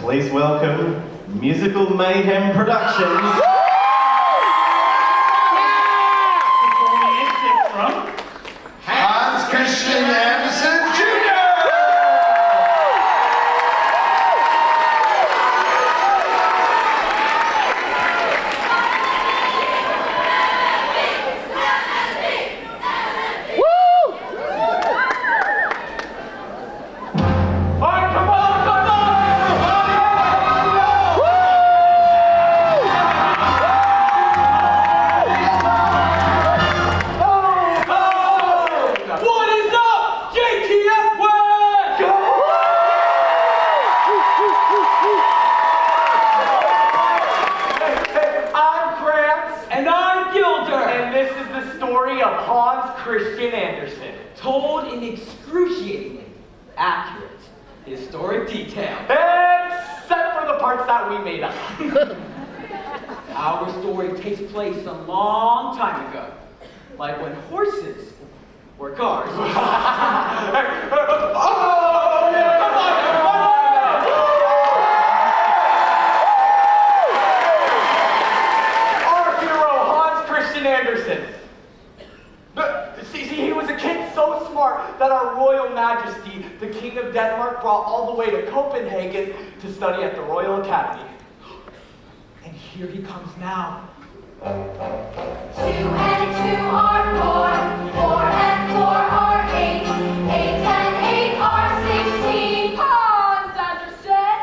Please welcome Musical Mayhem Productions. From Hans Christian Andersen Jr. Christian Andersen, told in excruciatingly accurate historic detail, except for the parts that we made up. Our story takes place a long time ago, like when horses were cars. Oh, yeah, come on, Our hero, Hans Christian Andersen. He was a kid so smart that our Royal Majesty, the King of Denmark, brought all the way to Copenhagen to study at the Royal Academy. And here he comes now. 2 and 2 are 4, 4 and 4 are 8, 8 and 8 are 16. Hans Andersen.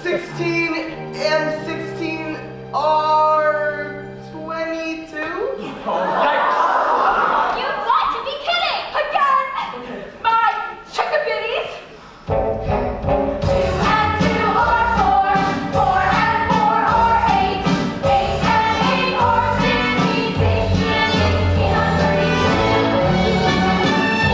16 and 16 are 22? Yikes! You've got to be kidding! Again! My chickabiddies! 2 and 2 are 4, 4 and 4 are 8, 8 and 8 are 16, 16 and 16 are 32.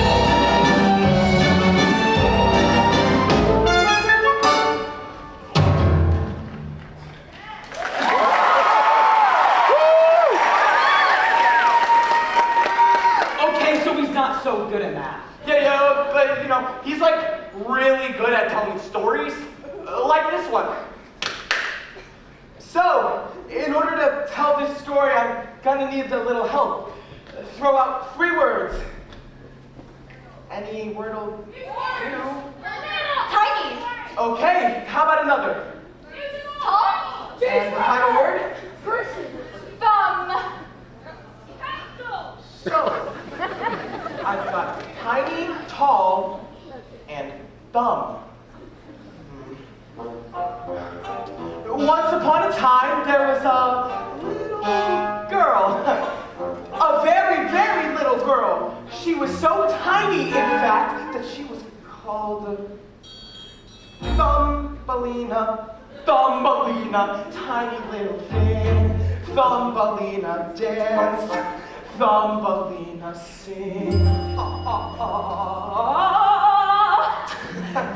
Okay, so he's not so good at math. Yeah, but you know, he's like really good at telling stories, like this one. So, in order to tell this story, I'm gonna need a little help. Throw out 3 words. Any word will do? Tiny. Okay, how about another? Tall. And the final word? Thumb. So, I've got tiny, tall, and thumb. Once upon a time, there was a little girl. A very, very little girl. She was so tiny, in fact, that she was called Thumbelina. Thumbelina, tiny little thing. Thumbelina dance. Thumbelina sing.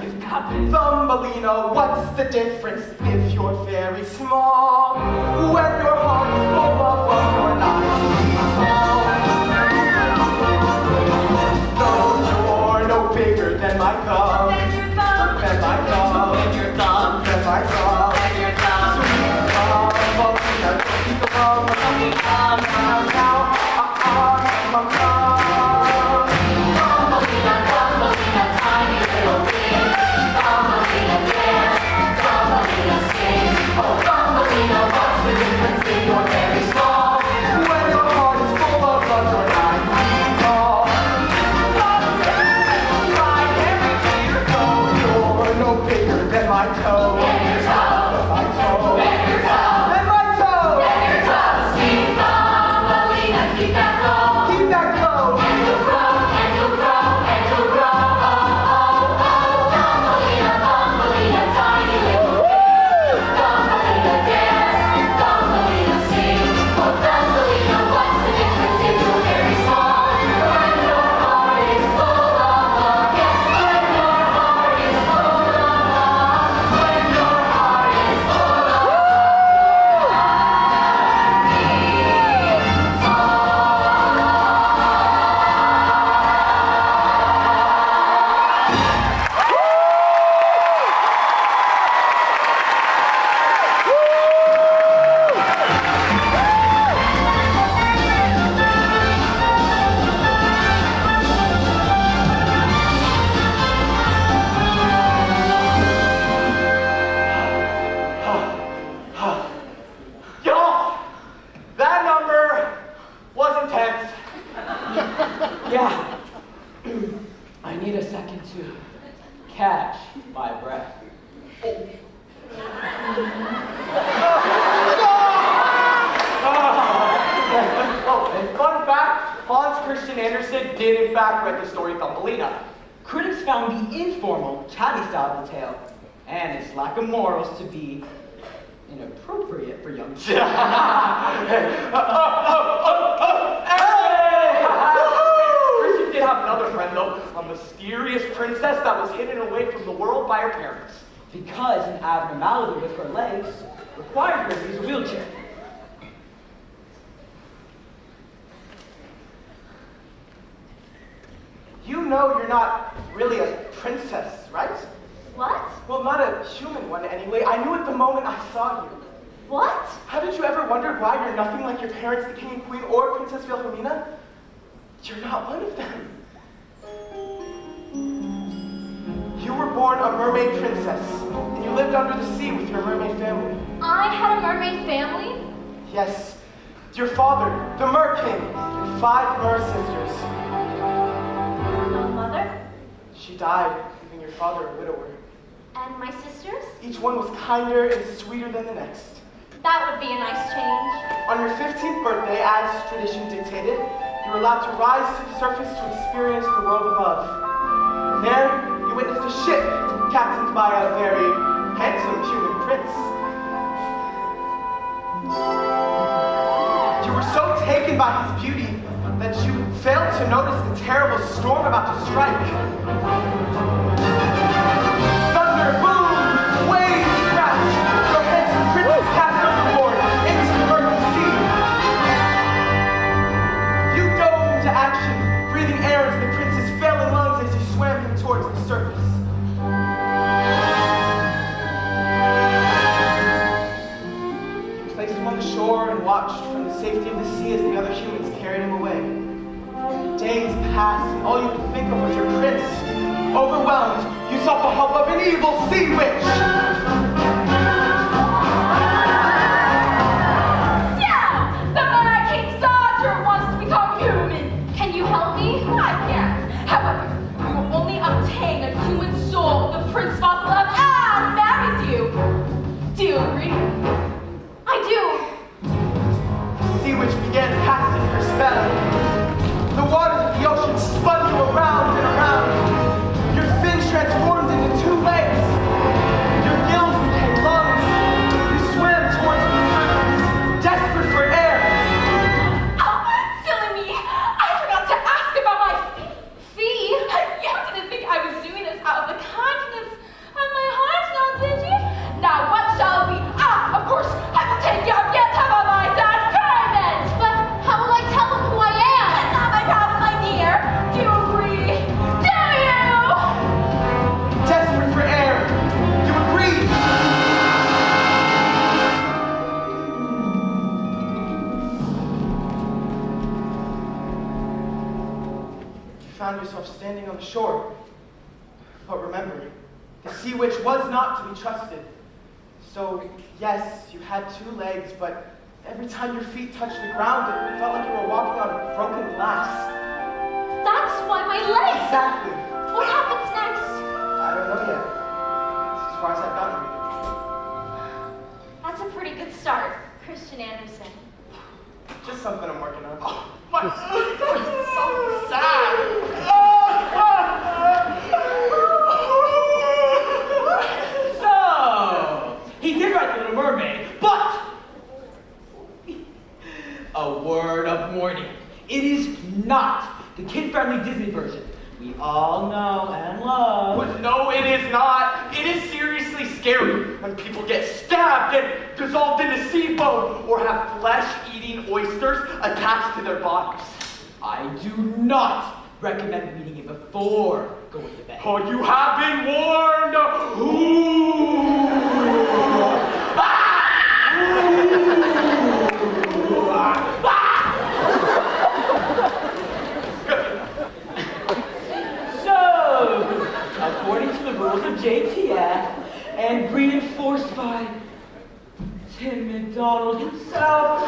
You've got this. Thumbelina, what's the difference if you're very small? When your heart is full of love, you're not small. Though you're no bigger than my thumb. Than my thumb. Than your thumb. Than my thumb. Than your thumb. Sweet Thumbelina, sweet Thumbelina, now. Thumbelina, Thumbelina, tiny little thing. Thumbelina dance, Thumbelina sing. Oh, Thumbelina, what's the difference if you're very small? When your heart is full of love, you're 9 feet tall. Like every day or so, you're no bigger than my toe. Than your toe. Than my toe. Than your toe. Than my toe. Than your toe. Sweet Thumbelina, keep that glow. Keep that glow. And you'll grow, and you'll grow, and you'll grow. Oh, oh, oh. Thumbelina, Thumbelina, tiny little thing. Thumbelina dance, Thumbelina sing. Oh, Thumbelina, what's the difference if you're very small? When your heart is full of love. Yes, when your heart is full of love. When your catch my breath. Oh, and fun fact, Hans Christian Andersen did in fact write the story Thumbelina. Critics found the informal, chatty style of the tale and its lack of morals to be inappropriate for young children. Christian did have another friend though, a mysterious princess that was hidden away from the world by her parents because an abnormality with her legs required her to use a wheelchair. You know you're not really a princess, right? What? Well, not a human one anyway. I knew it the moment I saw you. What? Haven't you ever wondered why you're nothing like your parents, the king and queen, or Princess Wilhelmina? You're not one of them. You were born a mermaid princess, and you lived under the sea with your mermaid family. I had a mermaid family? Yes, your father, the Mer King, and 5 Mer sisters. My mother? She died, leaving your father a widower. And my sisters? Each one was kinder and sweeter than the next. That would be a nice change. On your 15th birthday, as tradition dictated, you were allowed to rise to the surface to experience the world above. There, you witnessed a ship captained by a very handsome human prince. You were so taken by his beauty that you failed to notice the terrible storm about to strike. Thunder, boom, waves crash. Your handsome prince is cast overboard into the murky sea. You dove into action, breathing air into the prince's failing lungs as you swam him towards the surface. You placed him on the shore and watched from the safety of the sea as the other humans carried him away. Days passed, and all you could think of was your prince. Overwhelmed, you sought the help of an evil sea witch. Yeah! The Mad King's daughter wants to become human. Can you help me? I can. However, you will only obtain a human soul if the prince falls in love and marries you. Do you agree? I do. The sea witch began casting her spell. The waters of the ocean spun you around and around. Your fins transformed into 2 legs. Your gills became lungs. You swam towards the surface, desperate for air. Oh, silly me. I forgot to ask about my fee. You didn't think I was doing this out of the kindness of my heart, now did you? Now what shall it be? Ah, of course, I will take your gift of my dad's payment. But how will I tell them who I am? That's not my problem, my dear. Do you agree? Do you? Desperate for air. You agreed. You found yourself standing on the shore. But remember, the sea witch was not to be trusted. So, yes, you had 2 legs, but every time your feet touched the ground, it felt like you were walking on broken glass. That's why my legs. Exactly. What happens next? I don't know yet. It's as far as I've gotten. That's a pretty good start, Christian Andersen. Just something I'm working on. So sad. So, he did write The Little Mermaid, but a word of warning. It is not the kid-friendly Disney version we all know and love. But no, it is not. It is seriously scary when people get stabbed and dissolved into sea foam or have flesh-eating oysters attached to their bodies. I do not recommend reading it before going to bed. Oh, you have been warned. Ooh. So, according to the rules of JTF, and reinforced by Tim McDonald himself,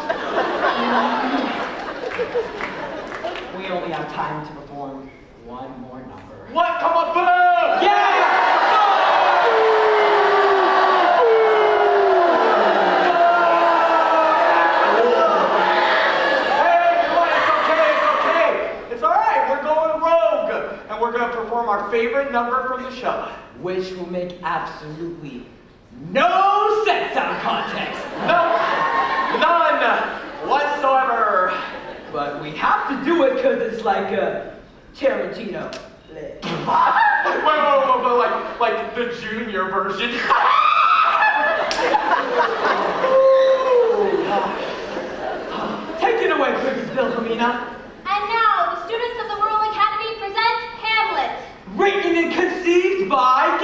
we only have time to perform one more number. What? Come on, boo! Yeah! our favorite number from the show. Which will make absolutely no sense out of context. No, none whatsoever. But we have to do it because it's like a Tarantino flick. Wait, like the junior version. Take it away, Princess Wilhelmina. And now, the students of the World Academy present Hamlet. Written and conceived by